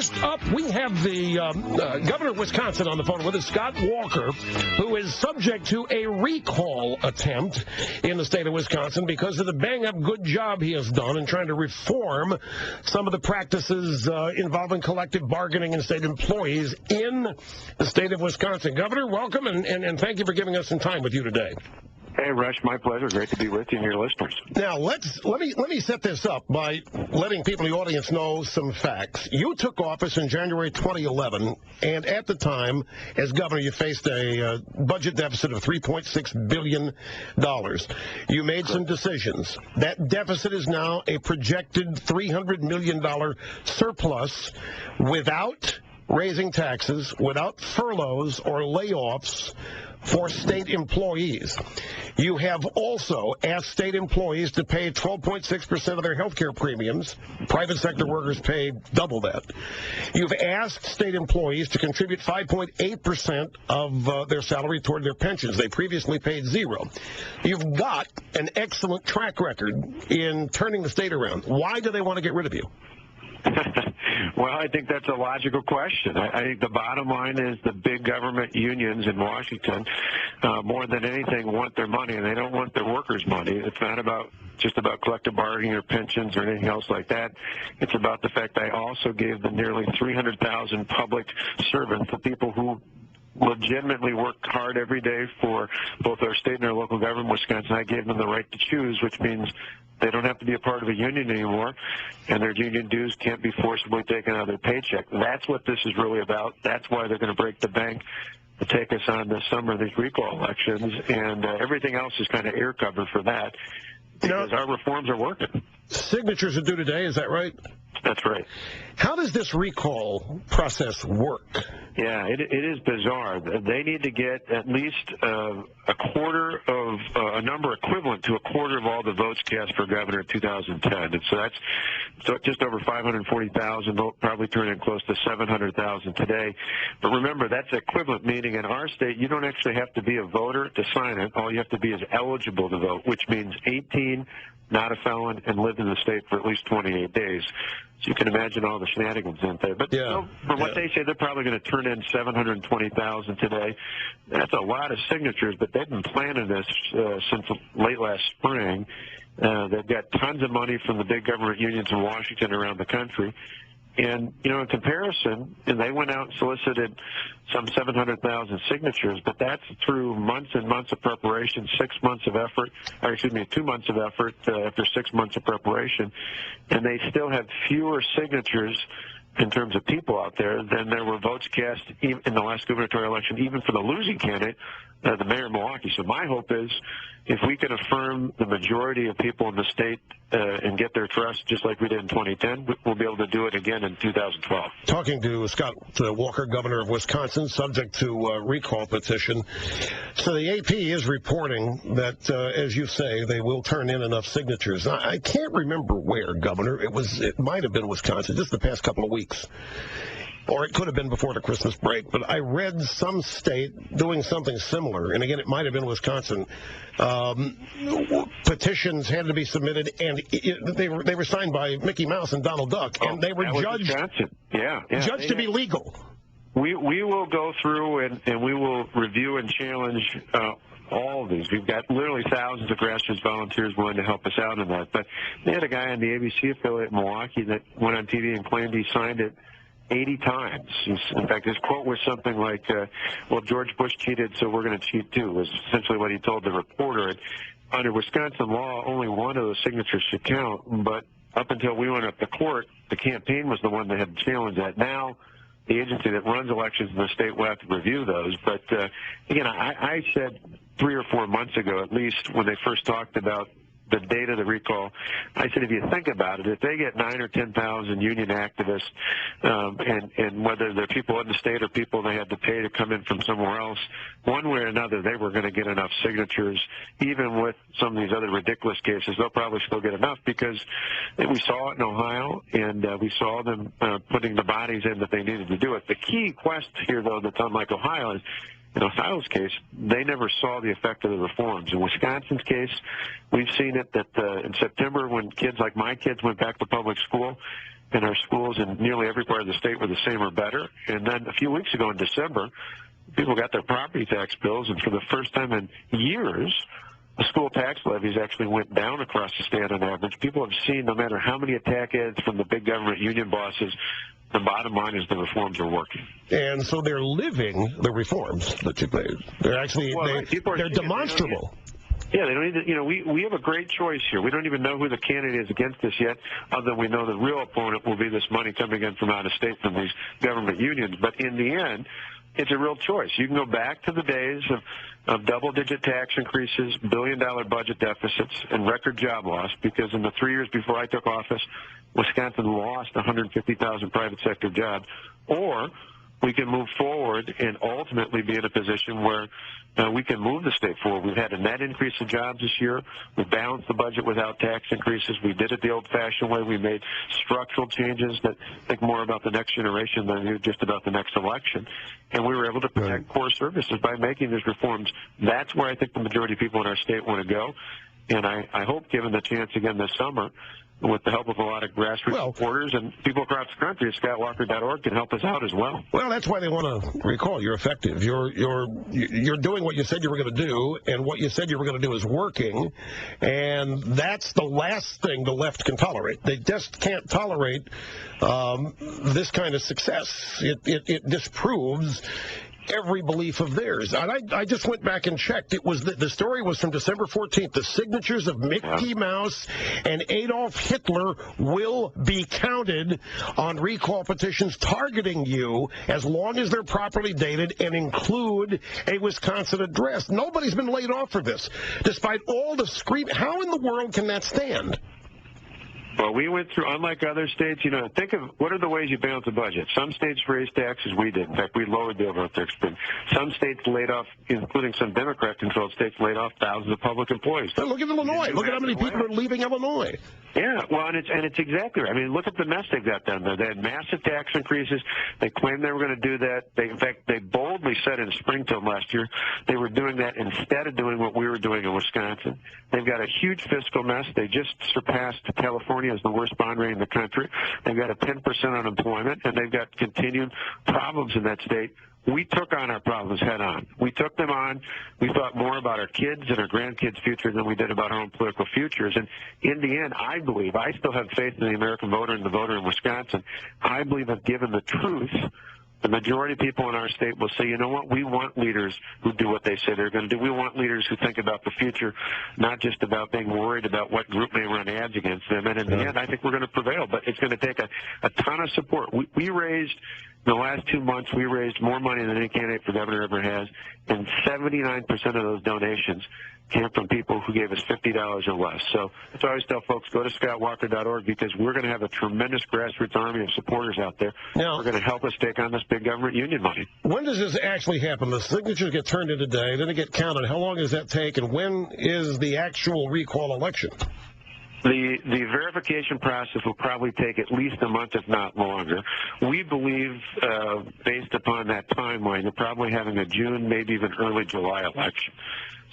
First up, we have the governor of Wisconsin on the phone with us, Scott Walker, who is subject to a recall attempt in the state of Wisconsin because of the bang-up good job he has done in trying to reform some of the practices involving collective bargaining and state employees in the state of Wisconsin. Governor, welcome, and thank you for giving us some time with you today. Hey, Rush, my pleasure. Great to be with you and your listeners. Now, let me set this up by letting people in the audience know some facts. You took office in January 2011, and at the time, as governor, you faced a budget deficit of $3.6 billion. You made some decisions. That deficit is now a projected $300 million surplus without raising taxes, without furloughs or layoffs for state employees. You have also asked state employees to pay 12.6% of their health care premiums. Private sector workers pay double that. You've asked state employees to contribute 5.8% of their salary toward their pensions. They previously paid zero. You've got an excellent track record in turning the state around. Why do they want to get rid of you? Well, I think that's a logical question. I think the bottom line is the big government unions in Washington, more than anything, want their money, and they don't want their workers' money. It's not just about collective bargaining or pensions or anything else like that. It's about the fact I also gave the nearly 300,000 public servants, the people who legitimately work hard every day for both our state and our local government, Wisconsin. I gave them the right to choose, which means they don't have to be a part of a union anymore, and their union dues can't be forcibly taken out of their paycheck. That's what this is really about. That's why they're going to break the bank to take us on this summer, these recall elections, and everything else is kind of air cover for that because our reforms are working. Signatures are due today, is that right? That's right. How does this recall process work? Yeah, it is bizarre. They need to get at least a quarter of a number equivalent to a quarter of all the votes cast for governor in 2010. And so that's just over 540,000. They'll probably turn in close to 700,000 today. But remember, that's equivalent, meaning in our state, you don't actually have to be a voter to sign it. All you have to be is eligible to vote, which means 18, not a felon, and lived in the state for at least 28 days. So you can imagine all the shenanigans in there. But from what they say, they're probably going to turn in 720,000 today. That's a lot of signatures, but they've been planning this since late last spring. They've got tons of money from the big government unions in Washington around the country. And, in comparison, and they went out and solicited some 700,000 signatures, but that's through months and months of preparation, 6 months of effort, 2 months of effort after 6 months of preparation, and they still have fewer signatures in terms of people out there than there were votes cast in the last gubernatorial election, even for the losing candidate, the mayor of Milwaukee. So my hope is if we can affirm the majority of people in the state and get their trust just like we did in 2010, we'll be able to do it again in 2012. Talking to Scott Walker, governor of Wisconsin, subject to recall petition. So the AP is reporting that, as you say, they will turn in enough signatures. I can't remember where, Governor. It might have been Wisconsin, just the past couple of weeks. Or it could have been before the Christmas break, but I read some state doing something similar, and again, it might have been Wisconsin. Petitions had to be submitted, and they were signed by Mickey Mouse and Donald Duck, and they were judged to be legal. We will go through and we will review and challenge all of these. We've got literally thousands of grassroots volunteers willing to help us out in that. But they had a guy on the ABC affiliate in Milwaukee that went on TV and claimed he signed it 80 times. In fact, his quote was something like, well, George Bush cheated, so we're going to cheat too, was essentially what he told the reporter. And under Wisconsin law, only one of those signatures should count, but up until we went up to court, the campaign was the one that had challenged that. Now, the agency that runs elections in the state will have to review those. But, again, I said 3 or 4 months ago, at least, when they first talked about the date of the recall, I said, if you think about it, if they get 9,000 or 10,000 union activists, and whether they're people in the state or people they had to pay to come in from somewhere else, one way or another, they were going to get enough signatures. Even with some of these other ridiculous cases, they'll probably still get enough because we saw it in Ohio, and we saw them putting the bodies in that they needed to do it. The key quest here, though, that's unlike Ohio is, in Ohio's case, they never saw the effect of the reforms. In Wisconsin's case, we've seen it that in September when kids like my kids went back to public school, and our schools in nearly every part of the state were the same or better. And then a few weeks ago in December, people got their property tax bills, and for the first time in years, the school tax levies actually went down across the state on average. People have seen, no matter how many attack ads from the big government union bosses, the bottom line is the reforms are working. And so they're living the reforms that you've made. They're actually, they're demonstrable. Yeah, they don't need to, you know, we have a great choice here. We don't even know who the candidate is against us yet, other than we know the real opponent will be this money coming in from out of state from these government unions. But in the end, it's a real choice. You can go back to the days of double-digit tax increases, billion-dollar budget deficits, and record job loss, because in the 3 years before I took office, Wisconsin lost 150,000 private sector jobs. Or we can move forward and ultimately be in a position where we can move the state forward. We've had a net increase of jobs this year. We balanced the budget without tax increases. We did it the old-fashioned way. We made structural changes that think more about the next generation than just about the next election. And we were able to protect core services by making these reforms. That's where I think the majority of people in our state want to go. And I hope, given the chance again this summer, with the help of a lot of grassroots supporters and people across the country at scottwalker.org can help us out as well. Well, that's why they want to recall you're effective. You're doing what you said you were going to do, and what you said you were going to do is working, and that's the last thing the left can tolerate. They just can't tolerate this kind of success. It disproves every belief of theirs. And I just went back and checked. It was the story was from December 14th. The signatures of Mickey Mouse and Adolf Hitler will be counted on recall petitions targeting you as long as they're properly dated and include a Wisconsin address. Nobody's been laid off for this, despite all the scream. How in the world can that stand? Well, we went through, unlike other states, you know, think of what are the ways you balance a budget. Some states raised taxes, we did. In fact, we lowered the overall tax bill. Some states laid off, including some Democrat-controlled states, laid off thousands of public employees. But look at Illinois. Look at how many people are leaving Illinois. Yeah, well, and it's exactly right. I mean, look at the mess they've got done there. They had massive tax increases. They claimed they were going to do that. In fact, they boldly said in Springfield last year they were doing that instead of doing what we were doing in Wisconsin. They've got a huge fiscal mess. They just surpassed California as the worst bond rate in the country. They've got a 10% unemployment, and they've got continued problems in that state. We took on our problems head on. We took them on. We thought more about our kids and our grandkids' future than we did about our own political futures. And in the end, I believe, I still have faith in the American voter and the voter in Wisconsin. I believe that given the truth, the majority of people in our state will say, you know what, we want leaders who do what they say they're going to do. We want leaders who think about the future, not just about being worried about what group may run ads against them. And in the end, I think we're going to prevail. But it's going to take a ton of support. We raised, in the last 2 months, we raised more money than any candidate for governor ever has, and 79% of those donations came from people who gave us $50 or less. So that's why I always tell folks, go to scottwalker.org, because we're going to have a tremendous grassroots army of supporters out there. Now, we're going to help us take on this big government union money. When does this actually happen? The signatures get turned in today, then they get counted. How long does that take, and when is the actual recall election? The verification process will probably take at least a month, if not longer. We believe, based upon that timeline, you're probably having a June, maybe even early July election.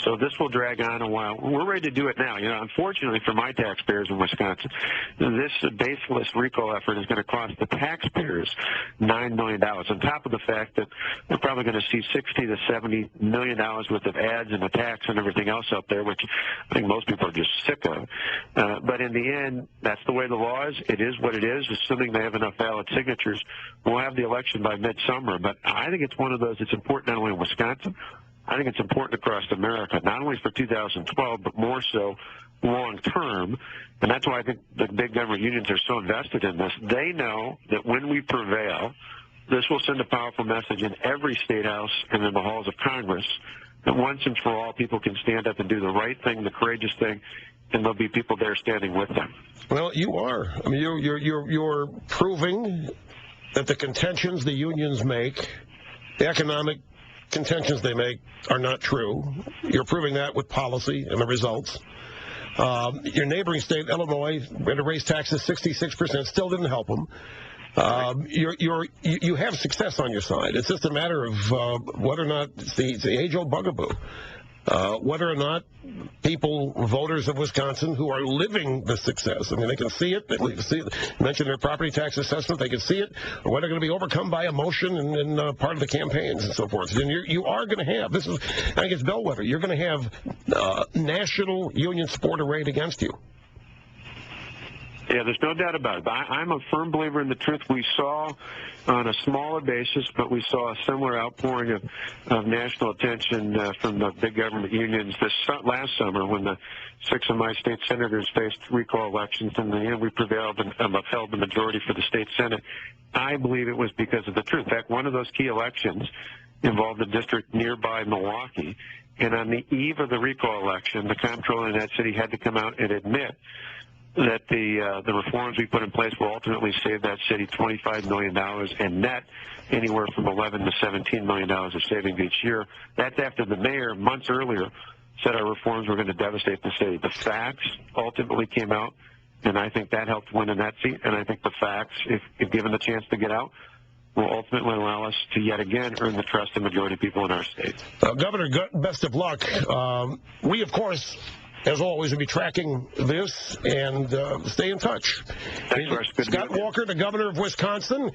So this will drag on a while. We're ready to do it now. You know, unfortunately for my taxpayers in Wisconsin, this baseless recall effort is going to cost the taxpayers $9 million, on top of the fact that we're probably going to see $60 to $70 million worth of ads and attacks and everything else out there, which I think most people are just sick of. But in the end, that's the way the law is. It is what it is, assuming they have enough valid signatures. We'll have the election by midsummer. But I think it's one of those that's important not only in Wisconsin, I think it's important across America, not only for 2012, but more so long term. And that's why I think the big government unions are so invested in this. They know that when we prevail, this will send a powerful message in every state house and in the halls of Congress that once and for all, people can stand up and do the right thing, the courageous thing, and there'll be people there standing with them. Well, you are. I mean, you're proving that the contentions the unions make, the economic contentions they make, are not true. You're proving that with policy and the results. Your neighboring state, Illinois, had to raise taxes 66%, still didn't help them. You have success on your side. It's just a matter of whether or not it's the age-old bugaboo. whether or not people, voters of Wisconsin, who are living the success, I mean, they can see it, they can see it, mention their property tax assessment, they can see it, or whether they're going to be overcome by emotion and part of the campaigns and so forth. And you are going to have, this is, I think it's bellwether, you're going to have national union support arrayed against you. Yeah, there's no doubt about it. I'm a firm believer in the truth. We saw on a smaller basis, but we saw a similar outpouring of national attention from the big government unions last summer when the 6 of my state senators faced recall elections, and in the end we prevailed and upheld the majority for the state Senate. I believe it was because of the truth. In fact, one of those key elections involved a district nearby Milwaukee, and on the eve of the recall election, the comptroller in that city had to come out and admit that the reforms we put in place will ultimately save that city $25 million and net anywhere from $11 to $17 million of savings each year. That's after the mayor, months earlier, said our reforms were going to devastate the city. The facts ultimately came out, and I think that helped win in that seat. And I think the facts, if given the chance to get out, will ultimately allow us to yet again earn the trust of the majority of people in our state. Governor, best of luck. We, of course, as always, we'll be tracking this and stay in touch. Thanks, Scott Walker, the governor of Wisconsin.